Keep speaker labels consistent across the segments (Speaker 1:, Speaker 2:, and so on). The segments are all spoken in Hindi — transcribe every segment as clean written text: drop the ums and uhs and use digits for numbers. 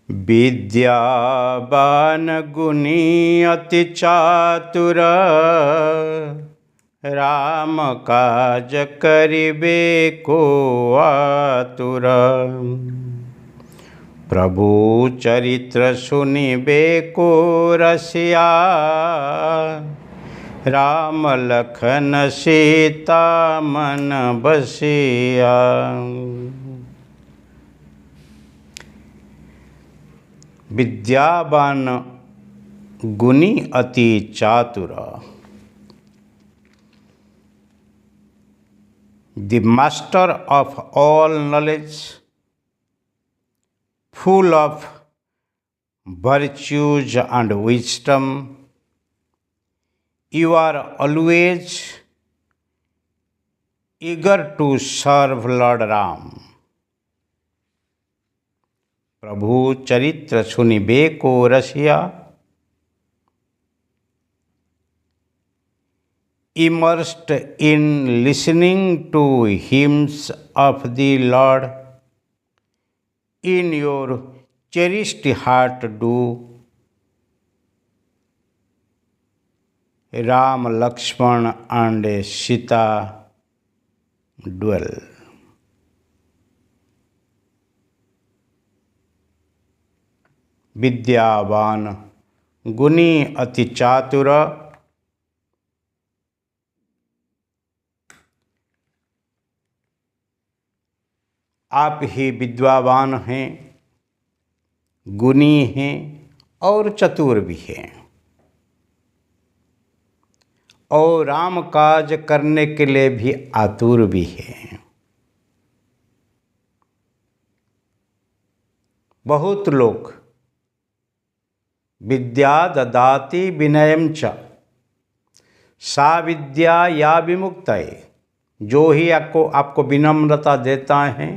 Speaker 1: विद्यावान गुणी अति चातुर, राम काज करिबे को आतुर। प्रभु चरित्र सुनिबे को रसिया, राम लखन सीता मन बसिया। विद्यावान गुणी अति चातुर। The master of all knowledge, full of virtues and wisdom, you are always eager to serve Lord Ram. प्रभु चरित्र सुनिबे को रसिया, immersed in listening to hymns of the Lord, in your cherished heart do Ram, Lakshman and Sita dwell. विद्यावान गुणी अति चातुर। आप ही विद्यावान हैं, गुणी हैं और चतुर भी हैं, और राम काज करने के लिए भी आतुर भी हैं। बहुत लोग विद्या ददाति विनयम च, सा विद्या या विमुक्तये, जो ही आपको विनम्रता देता है,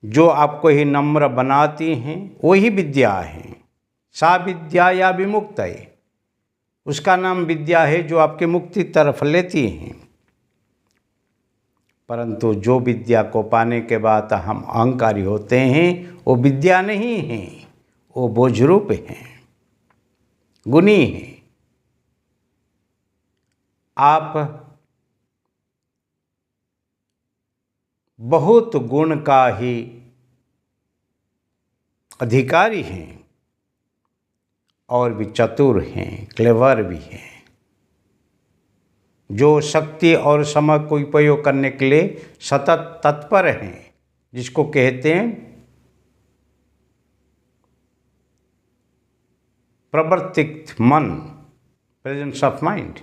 Speaker 1: जो आपको ही नम्र बनाती हैं, वही विद्या है। सा विद्या या विमुक्तये, उसका नाम विद्या है जो आपके मुक्ति तरफ लेती हैं। परंतु जो विद्या को पाने के बाद हम अहंकारी होते हैं, वो विद्या नहीं है, वो बोझरूप हैं, गुणी हैं। आप बहुत गुण का ही अधिकारी हैं और भी चतुर हैं, क्लेवर भी हैं, जो शक्ति और समय को उपयोग करने के लिए सतत तत्पर हैं, जिसको कहते हैं प्रवर्तित मन, प्रेजेंस ऑफ माइंड।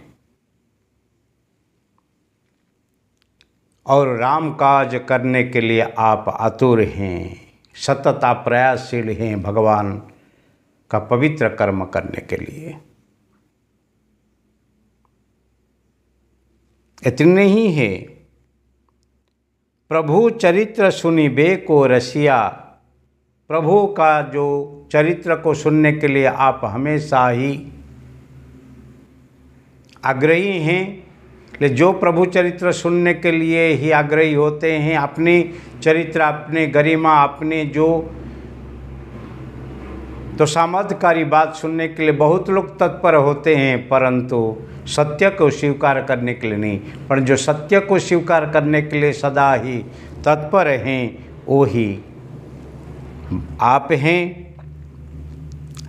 Speaker 1: और राम काज करने के लिए आप आतुर हैं, सतत आप प्रयासशील हैं भगवान का पवित्र कर्म करने के लिए। इतने ही है, प्रभु चरित्र सुनिबे को रसिया, प्रभु का जो चरित्र को सुनने के लिए आप हमेशा ही आग्रही हैं। जो प्रभु चरित्र सुनने के लिए ही आग्रही होते हैं, अपने चरित्र, अपने गरिमा, अपने जो तो सामर्थ्यकारी बात सुनने के लिए बहुत लोग तत्पर होते हैं, परंतु सत्य को स्वीकार करने के लिए नहीं। पर जो सत्य को स्वीकार करने के लिए सदा ही तत्पर हैं, वो ही आप हैं।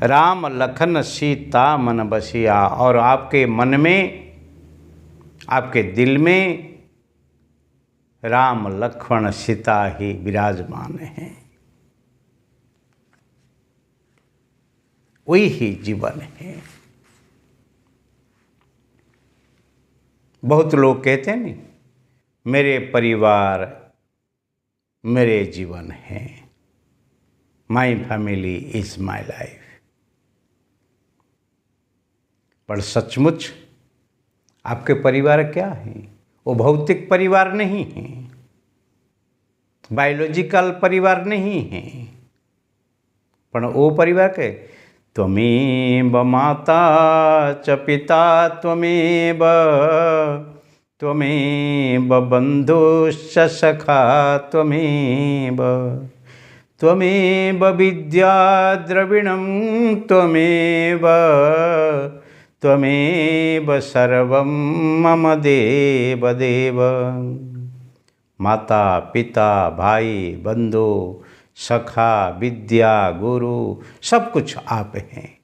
Speaker 1: राम लखन सीता मन बसिया, और आपके मन में, आपके दिल में राम लक्ष्मण सीता ही विराजमान हैं। वही ही जीवन है। बहुत लोग कहते हैं नहीं, मेरे परिवार मेरे जीवन है, my family is my life. पर सचमुच आपके परिवार क्या हैं? वो भौतिक परिवार नहीं है, बायोलॉजिकल परिवार नहीं है, पर वो परिवार के त्वमेव माता च पिता त्वमेव त्वमेव बन्धुश्च सखा त्वमेव, त्वमेव विद्या द्रविणं त्वमेव, त्वमेव सर्वं मम देव देव। माता पिता भाई बंधु सखा विद्या गुरु सब कुछ आप हैं।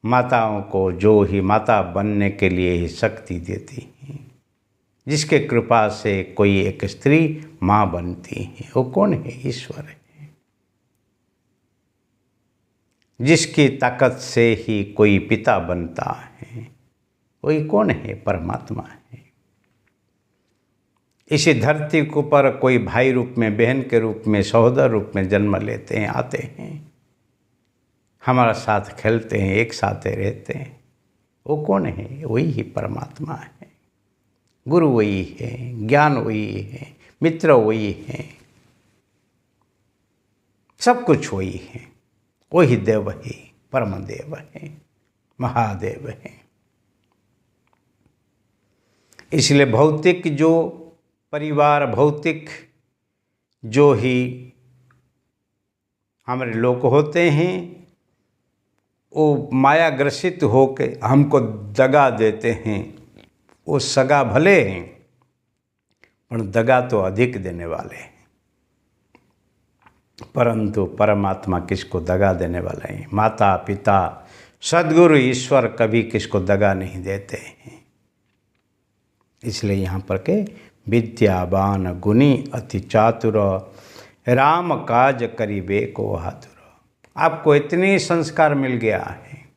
Speaker 1: माताओं को जो ही माता बनने के लिए ही शक्ति देती हैं, जिसके कृपा से कोई एक स्त्री माँ बनती है, वो कौन है? ईश्वर है। जिसकी ताकत से ही कोई पिता बनता है, वही कौन है? परमात्मा है। इसी धरती के ऊपर कोई भाई रूप में, बहन के रूप में, सहोदर रूप में जन्म लेते हैं, आते हैं, हमारा साथ खेलते हैं, एक साथ रहते हैं। वो कौन है? वही ही परमात्मा है। गुरु वही है, ज्ञान वही है, मित्र वही है, सब कुछ वही है। वही देव है, परम देव है, महादेव है। इसलिए भौतिक जो परिवार, भौतिक जो ही हमारे लोग होते हैं, वो माया ग्रसित होकर हमको दगा देते हैं। वो सगा भले हैं, पर दगा तो अधिक देने वाले हैं। परंतु परमात्मा किसको दगा देने वाले हैं? माता पिता सद्गुरु ईश्वर कभी किसको दगा नहीं देते हैं। इसलिए यहाँ पर के विद्यावान गुणी अति चातुर, राम काज करिबे को हातुर। आपको इतने संस्कार मिल गया है,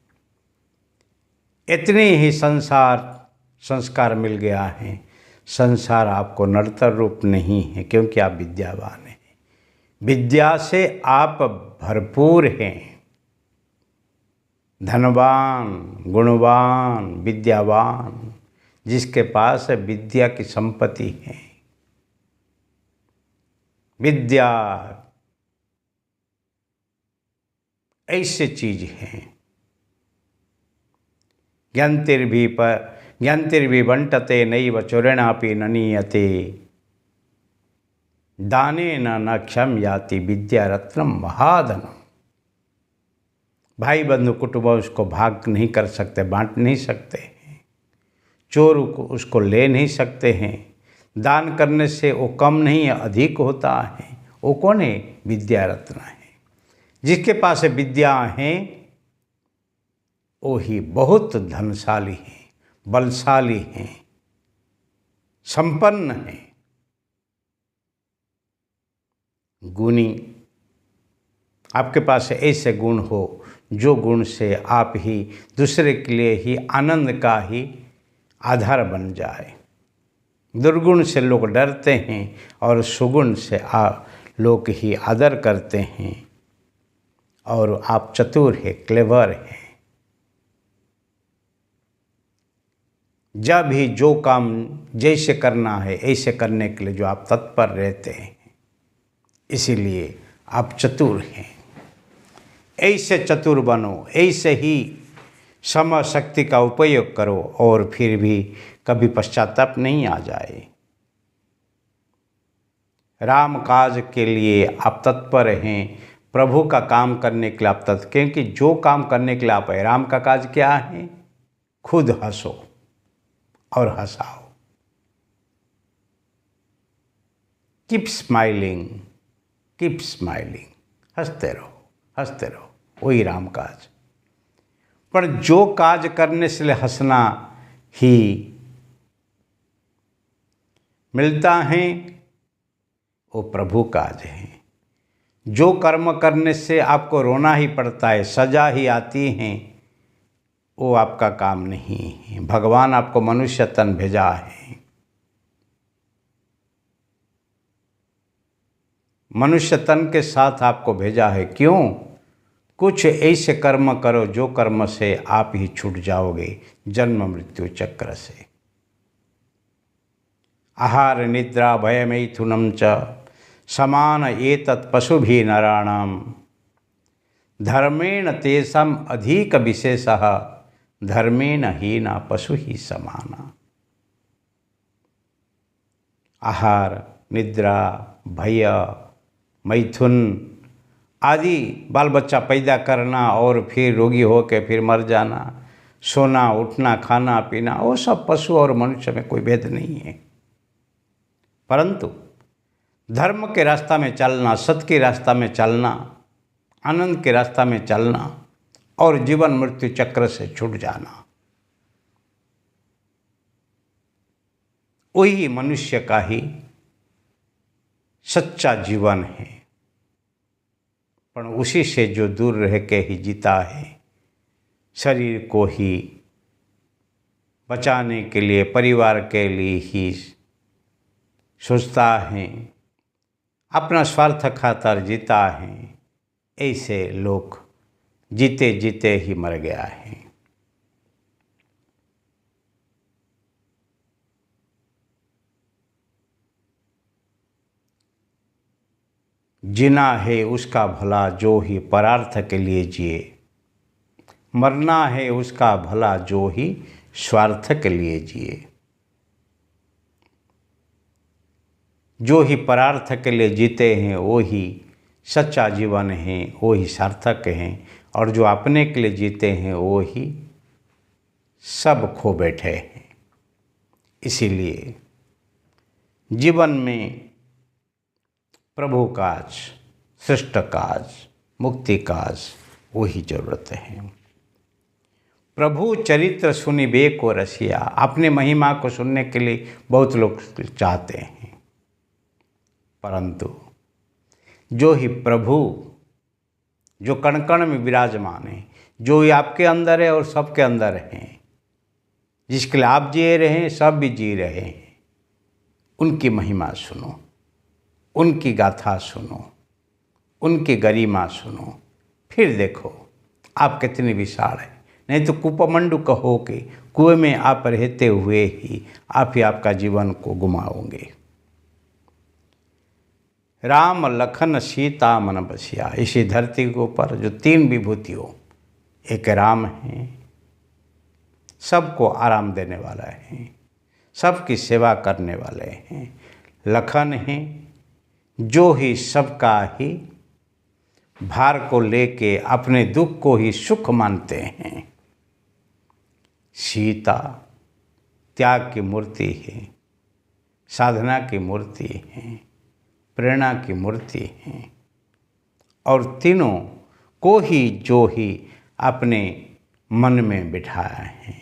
Speaker 1: इतने ही संस्कार मिल गया है। संसार आपको नड़तर रूप नहीं है, क्योंकि आप विद्यावान हैं। विद्या से आप भरपूर हैं। धनवान, गुणवान, विद्यावान, जिसके पास विद्या की संपत्ति है। विद्या ऐसी चीज है। ज्ञानतिर्भि बंटते नैव चोरेणापि न नीयते, दानेन न क्षम याति विद्या रत्नम महाधनम। भाई बंधु कुटुंब उसको भाग नहीं कर सकते, बांट नहीं सकते हैं। चोर उसको ले नहीं सकते हैं। दान करने से वो कम नहीं है, अधिक होता है। वो कौन है? विद्या रत्न है। जिसके पास विद्या हैं वो ही बहुत धनशाली हैं, बलशाली हैं, संपन्न हैं, गुणी। आपके पास ऐसे गुण हो जो गुण से आप ही दूसरे के लिए ही आनंद का ही आधार बन जाए। दुर्गुण से लोग डरते हैं और सुगुण से लोग ही आदर करते हैं। और आप चतुर है, क्लेवर है। जब भी जो काम जैसे करना है ऐसे करने के लिए जो आप तत्पर रहते हैं, इसीलिए आप चतुर हैं। ऐसे चतुर बनो, ऐसे ही समय शक्ति का उपयोग करो और फिर भी कभी पश्चाताप नहीं आ जाए। राम काज के लिए आप तत्पर हैं, प्रभु का काम करने के लिए आप तत्पर, क्योंकि जो काम करने के लिए आप है, राम का काज क्या है? खुद हंसो और हंसाओ। कीप स्माइलिंग, कीप स्माइलिंग, हंसते रहो, हंसते रहो, वही राम काज। पर जो काज करने से हंसना ही मिलता है वो प्रभु काज है। जो कर्म करने से आपको रोना ही पड़ता है, सजा ही आती है, वो आपका काम नहीं है। भगवान आपको मनुष्य तन भेजा है। मनुष्य तन के साथ आपको भेजा है। क्यों? कुछ ऐसे कर्म करो जो कर्म से आप ही छूट जाओगे जन्म मृत्यु चक्र से। आहार निद्रा भय मैथुनम च समान एतत् पशुभिः नराणां, धर्मेण तेषाम् अधिक विशेषः धर्मेण हीना पशु ही समाना। आहार, निद्रा, भय, मैथुन आदि, बाल बच्चा पैदा करना और फिर रोगी होकर फिर मर जाना, सोना उठना, खाना पीना, वो सब पशु और मनुष्य में कोई भेद नहीं है। परंतु धर्म के रास्ता में चलना, सत्य के रास्ता में चलना, आनंद के रास्ता में चलना और जीवन मृत्यु चक्र से छूट जाना, वही मनुष्य का ही सच्चा जीवन है। पर उसी से जो दूर रह के ही जीता है, शरीर को ही बचाने के लिए, परिवार के लिए ही सोचता है, अपना स्वार्थ खातर जीता है, ऐसे लोग जीते जीते ही मर गया है। जीना है उसका भला जो ही परार्थ के लिए जिए, मरना है उसका भला जो ही स्वार्थ के लिए जिए। जो ही परार्थ के लिए जीते हैं वो ही सच्चा जीवन है, वो ही सार्थक हैं, और जो अपने के लिए जीते हैं वो ही सब खो बैठे हैं। इसीलिए जीवन में प्रभु काज, सृष्ट काज, मुक्ति काज वही जरूरत है। प्रभु चरित्र सुनिबे को रसिया, अपने महिमा को सुनने के लिए बहुत लोग चाहते हैं, परंतु जो ही प्रभु जो कण कण में विराजमान है, जो ही आपके अंदर है और सबके अंदर है, जिसके लिए आप जी रहे हैं, सब भी जी रहे हैं, उनकी महिमा सुनो, उनकी गाथा सुनो, उनकी गरिमा सुनो, फिर देखो आप कितने विशाल हैं। नहीं तो कुपमंडू कहो कि कुएं में आप रहते हुए ही आप आपका जीवन को गुमाओगे। राम लखन सीता मन बसिया, इसी धरती के ऊपर जो तीन विभूतियों, एक राम है, सबको आराम देने वाला है, सबकी सेवा करने वाले हैं। लखन है जो ही सबका ही भार को लेके अपने दुख को ही सुख मानते हैं। सीता त्याग की मूर्ति है, साधना की मूर्ति है, प्रेरणा की मूर्ति है, और तीनों को ही जो ही अपने मन में बिठाया है,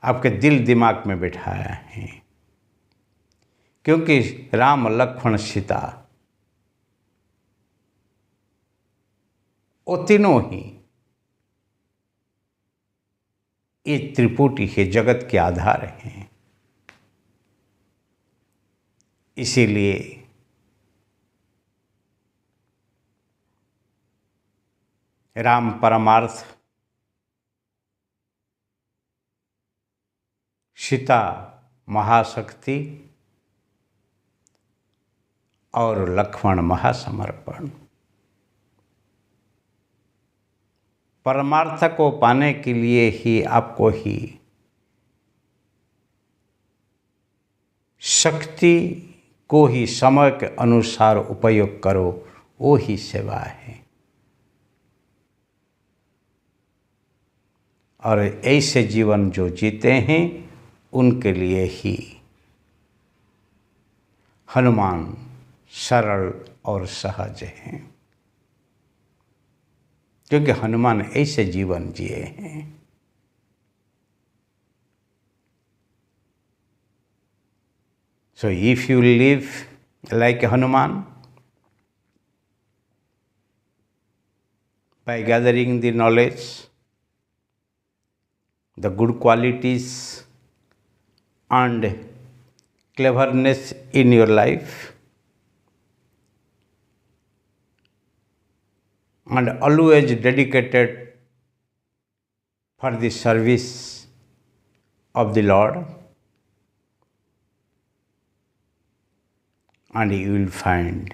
Speaker 1: आपके दिल दिमाग में बिठाया है। क्योंकि राम लक्ष्मण सीता वो तीनों ही ये त्रिपुटी के जगत के आधार हैं। इसीलिए राम परमार्थ, सीता महाशक्ति और लक्ष्मण महासमर्पण। परमार्थ को पाने के लिए ही आपको ही शक्ति को ही समय के अनुसार उपयोग करो, वो ही सेवा है। और ऐसे जीवन जो जीते हैं उनके लिए ही हनुमान सरल और सहज हैं, क्योंकि हनुमान ऐसे जीवन जिए हैं। So if you live like Hanuman, by gathering the knowledge, the good qualities and cleverness in your life, and always dedicated for the service of the Lord, and you will find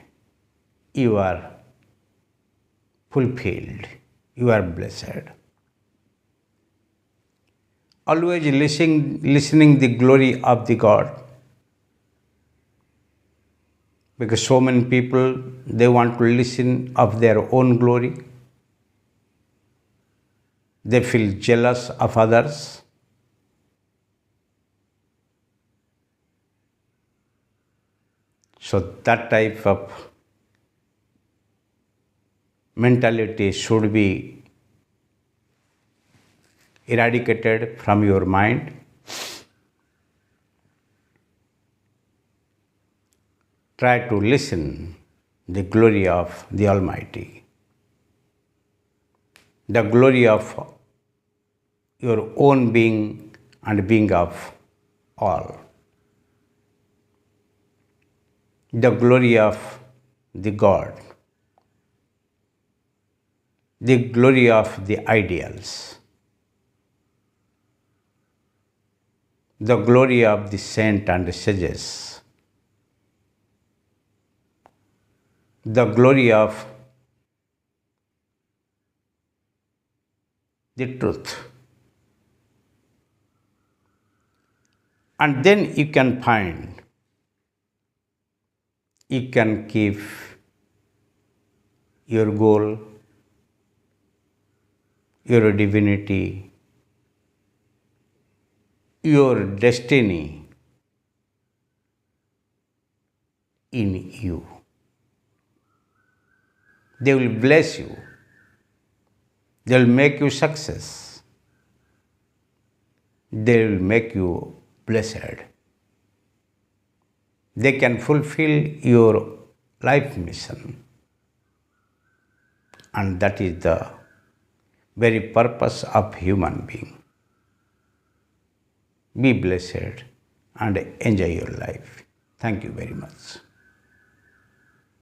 Speaker 1: you are fulfilled, you are blessed. always listening the glory of the God. Because so many people, they want to listen of their own glory. They feel jealous of others. So that type of mentality should be eradicated from your mind. Try to listen the glory of the Almighty, the glory of your own being and being of all, the glory of the God, the glory of the ideals, the glory of the saint and the sages, the glory of the truth. And then you can find, you can keep your goal, your divinity, your destiny in you. They will bless you. They will make you success. They will make you blessed. They can fulfill your life mission. And that is the very purpose of human being. Be blessed and enjoy your life. Thank you very much.